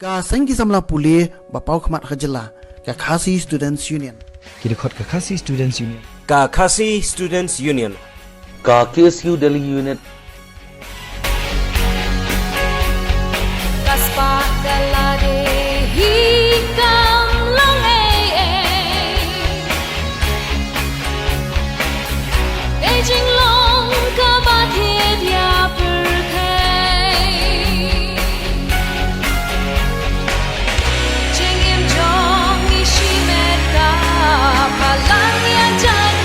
Ka sengki samla pulih bapau khmat khajela ka Khasi Students Union. Kidikot ke Khasi Students Union. Khasi Students Union. KSU Delhi Unit. Kaspa dalade hikam long Beijing long ka bathe dia perkai Jingim jong ishi meta palang ya jangan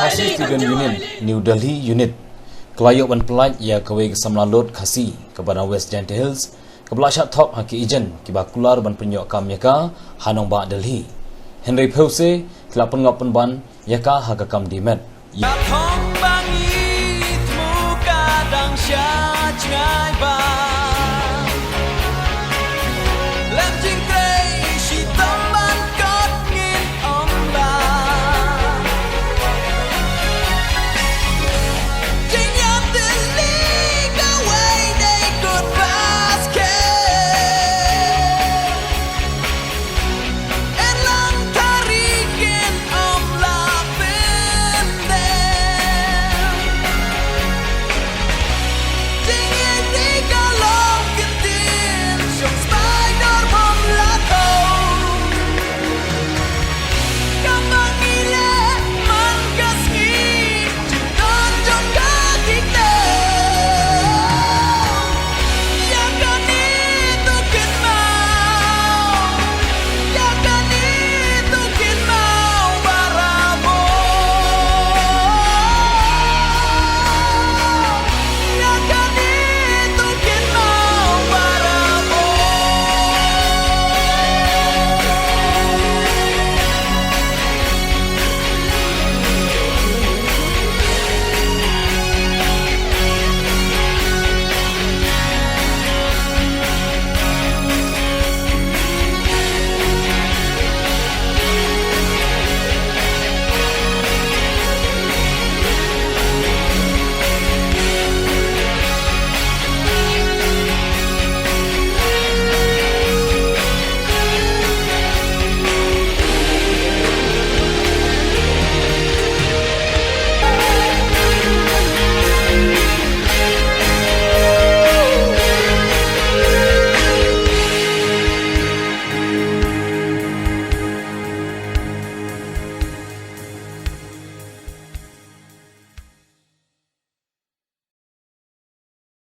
Khasi Student Union New Delhi Unit kelayuk ban pelaj ya kawe samlalot Khasi kepada West Jante Hills kebelashat top haki ijen kibakular ban penyok kam yaka Hanong Ba Delhi Henry Pause kelapun ngapun ban yaka hakakam dimet Thong bangi muka dang sha chngai ba